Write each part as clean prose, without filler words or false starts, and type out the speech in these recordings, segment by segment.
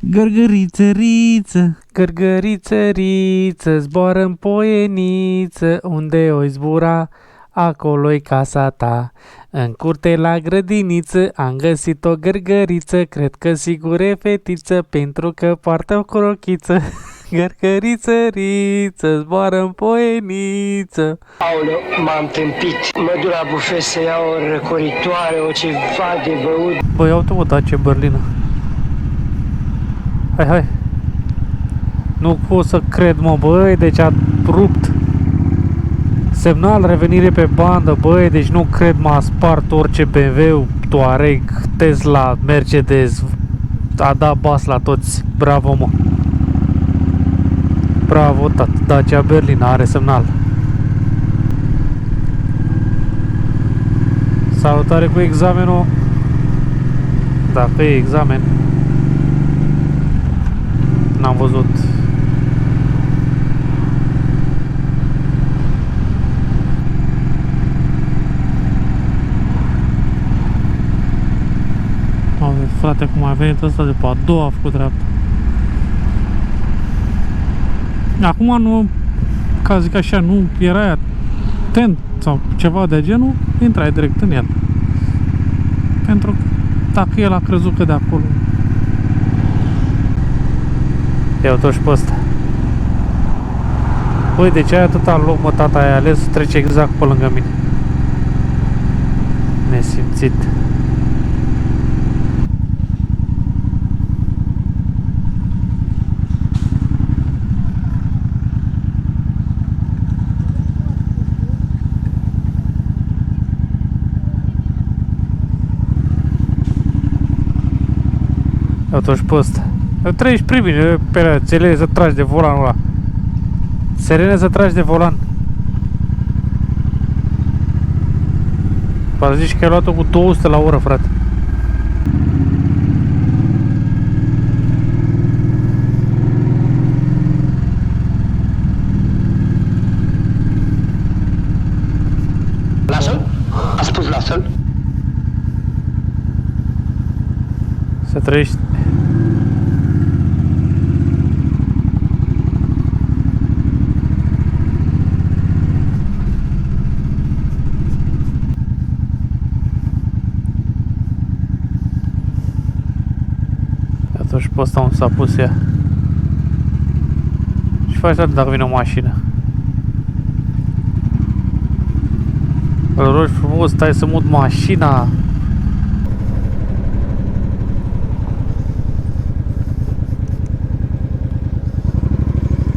Gărgăriță, riță, gărgăriță, riță, zboară în poieniță, unde o zbura, acolo-i casa ta. În curte la grădiniță am găsit o gărgăriță, cred că sigur e fetiță, pentru că poartă o crochiță. Gărgăriță, riță, zboară în poieniță. Aoleu, m-am tâmpit. Mă duc la bufet să iau o răcoritoare, o ceva de băut. Băi, iau-te o Dacia berlină. Hai, hai. Nu pot să cred, mă, băi, deci a rupt. Semnal, revenire pe bandă, băi, deci nu cred, m-a spart orice BMW, Touareg, Tesla, Mercedes. A dat bas la toți. Bravo, mă. Bravo, tată. Dacia berlină are semnal. Salutare cu examenul. Dacă e examen. N-am văzut. Auzi, frate, cum a venit ăsta de pe a doua, a făcut dreapta. Acum nu, ca zic așa, nu era atent sau ceva de genul, intrai direct în el. Pentru că dacă el a crezut că de acolo. Iau-o și pe ăsta. Băi, de ce ai atâta loc, mă, tata, ai ales să trece exact pe lângă mine? Nesimțit. Iau-o și pe ăsta. Treci primii pe alea, țelele să tragi de volanul ăla. Serene să tragi de volan. Par zici că ai luat-o cu 200 la oră, frate. Lasă-l? A spus lasă-l? Să trăiești. Și pe ăsta unde s-a pus ea. Și faci atât dacă vine o mașină. Îl rogi frumos, stai să mut mașina.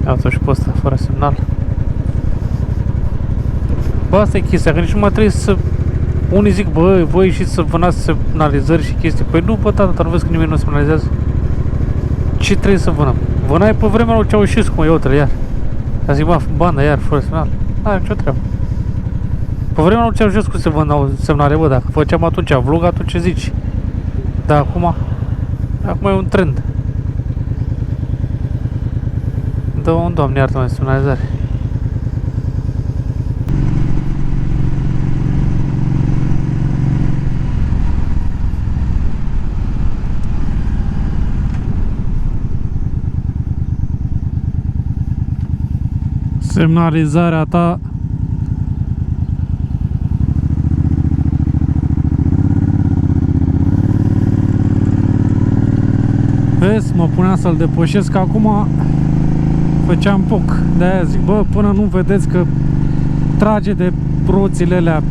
Iau-o și pe ăsta, fără semnal. Bă, asta e chestia, că nici nu mai trebuie să... Unii zic, bă, voi ieșiți să vânați semnalizări și chestii. Păi nu, bă, tata, nu vezi că nimeni nu semnalizează? Ce trebuie să vânăm? Vânai pe vremea lui Ceaușescu, mă, iau-te-l iar. A zic, mă, bandă iar, fără semnal. N-are nicio treabă. Pe vremea lui Ceaușescu se vânau semnale, bă, dacă făceam atunci vlog, atunci ce zici? Dar acum e un trend. Dă un doamne, iartă-mă, semnalizare. Semnalizarea ta vezi, mă punea să-l depășesc, acum făceam poc. De-aia zic, bă, până nu vedeți că trage de roțile alea,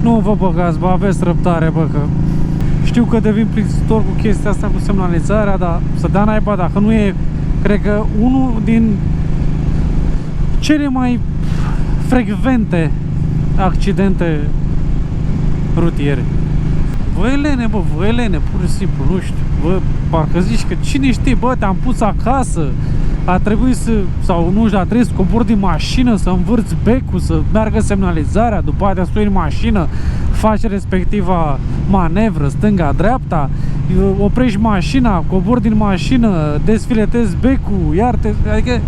nu vă băgați, bă, aveți răbdare, bă, că știu că devin plictisitor cu chestia asta, cu semnalizarea, dar să dea naiba, dacă nu e, cred că unul din cele mai frecvente accidente rutiere. Vă elene, bă, vă elene, pur și simplu, nu știu. Bă, parcă zici că cine știe, bă, te-am pus acasă, a trebuit să, sau nu știu, a trebuit să cobori din mașină, să învârți becul, să meargă semnalizarea, după aceea stoi în mașină, faci respectiva manevră, stânga-dreapta, oprești mașina, cobori din mașină, desfiletezi becul, iar te... Adică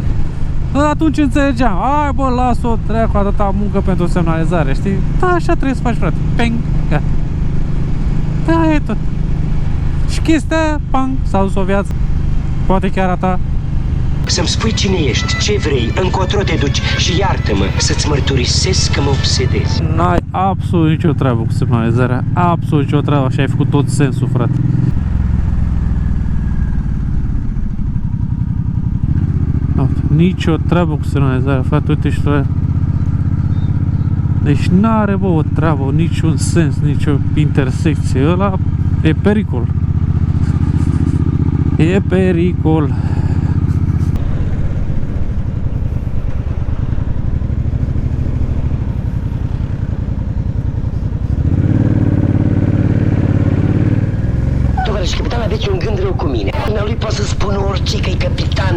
atunci înțelegeam, hai bă, las-o, treacă atâta muncă pentru semnalizare, știi? Da, așa trebuie să faci, frate. Peng, gata. Da, e tot. Și chestia, pang, s-a dus o viață. Poate chiar a ta. Să-mi spui cine ești, ce vrei, încotro te duci și iartă-mă să-ți mărturisesc că mă obsedezi. N-ai absolut nicio treabă cu semnalizarea. Absolut nicio treabă și ai făcut tot sensul, frate. Nicio treabă cu semnalizarea, frate, uite și frate. Deci n-are, bă, o treabă, niciun sens, nicio intersecție. Ăla e pericol. E pericol. Tovarăș capitan, aveți un gând rău cu mine. Lui poate să spună orice că e capitan.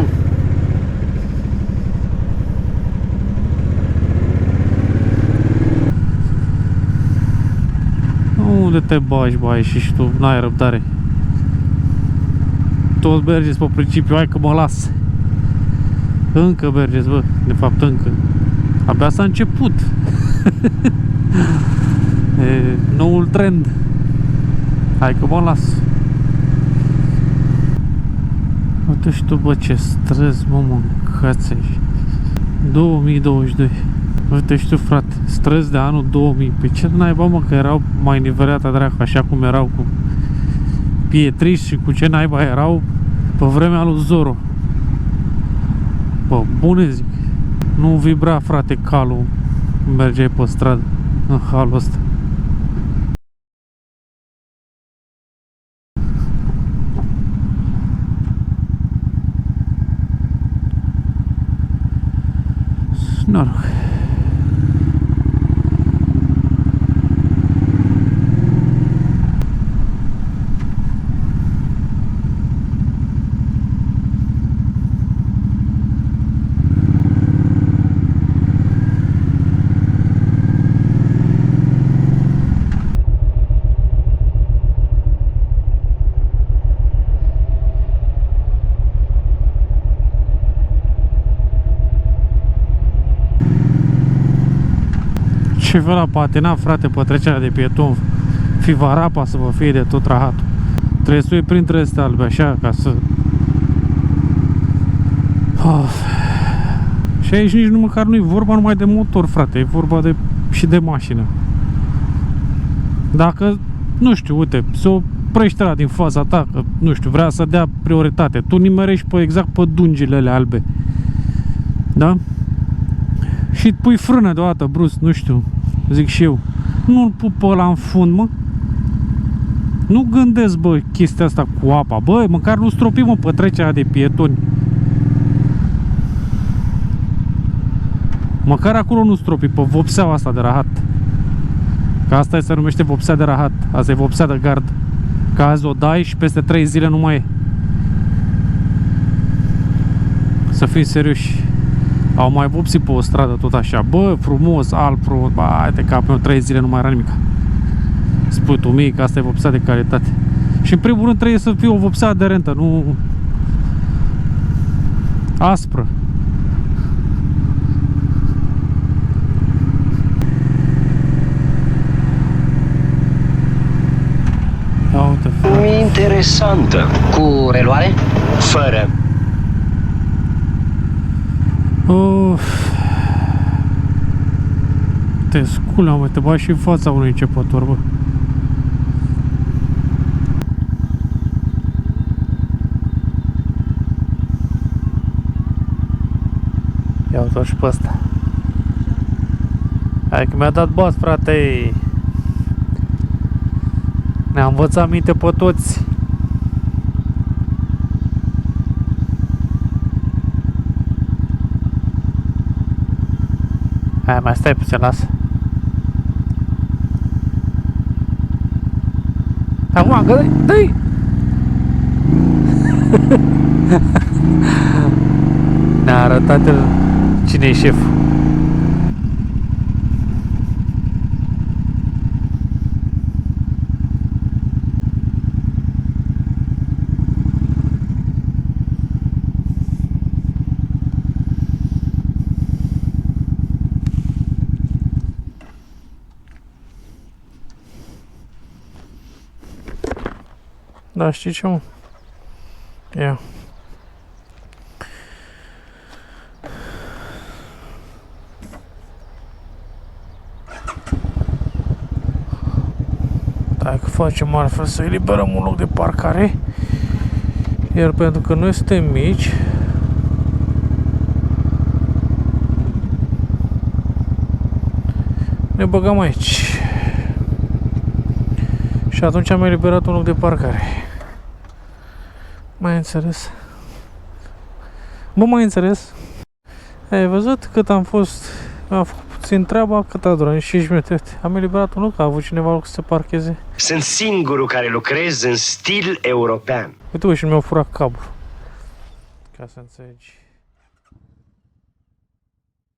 Unde te bagi, bă, și tu n-ai răbdare. Toți mergeți pe principiu, hai că mă las. Încă mergeți, bă, de fapt încă. Abia s-a început. E noul trend. Hai că mă las. Uite și tu, bă, ce străzi, mă, mâncați aici. 2022. Uite și tu, frate, străzi de anul 2000. Pe ce naiba, mă, că erau mai nivelate, dracu, așa cum erau cu pietriș și cu ce naiba erau pe vremea lui Zoro. Bă, bune zic. Nu vibra, frate, calul. Mergeai pe stradă în halul ăsta. Noroc. Ce vă la patina, frate, pe trecerea de pieton. Fivarapa să vă fie de tot rahatul. Trebuie să iei printre astea albe, așa, ca să... Of. Și aici nici nu măcar nu-i vorba numai de motor, frate, e vorba de, și de mașină. Dacă, nu știu, uite, se oprește ăla din fața ta, că, nu știu, vrea să dea prioritate. Tu nimerești pe, exact pe dungile alea albe. Da? Și pui frână deodată, brusc, nu știu, zic și eu. Nu-l pupă ăla în fund, mă. Nu gândesc, bă, chestia asta cu apa. Bă, măcar nu stropi, mă, pe trecerea de pietoni. Măcar acolo nu stropi, pe vopseaua asta de rahat. Că asta se numește vopsea de rahat. Asta e vopsea de gard. Că azi o dai și peste 3 zile nu mai e. Să fim serioși. Au mai vopsit pe o stradă tot așa. Bă, frumos, alb, frumos. Bă, hai de cap meu, 3 zile nu mai era nimic. Spui tu mie că asta e vopsea de calitate. Și în primul rând trebuie să fie o vopsea aderentă, nu aspră. Ia uite. Interesantă. Cu reluare? Fără. Te sculă, mă, te bagi și în fața unui începător, bă. Ia uite-o și pe ăsta. Hai că mi-a dat bas, frate. Ne-a învățat minte pe toți. Hai, mai stai puțin, las. Acum, dă-i! Ne-a arătat el cine e șeful. Da, știi ce, mă? Ia. Dacă facem altfel să eliberăm un loc de parcare. Iar pentru că noi suntem mici, ne băgăm aici. Și atunci am eliberat un loc de parcare. Mai înțeles? Bă, mai înțeles? Ai văzut cât am fost? Am făcut puțin treaba, cât a durat? 5 minute. Uite, am eliberat un loc, a avut cineva loc să se parcheze. Sunt singurul care lucrez în stil european. Uite, și mi-au furat cablul. Ca să înțelegi.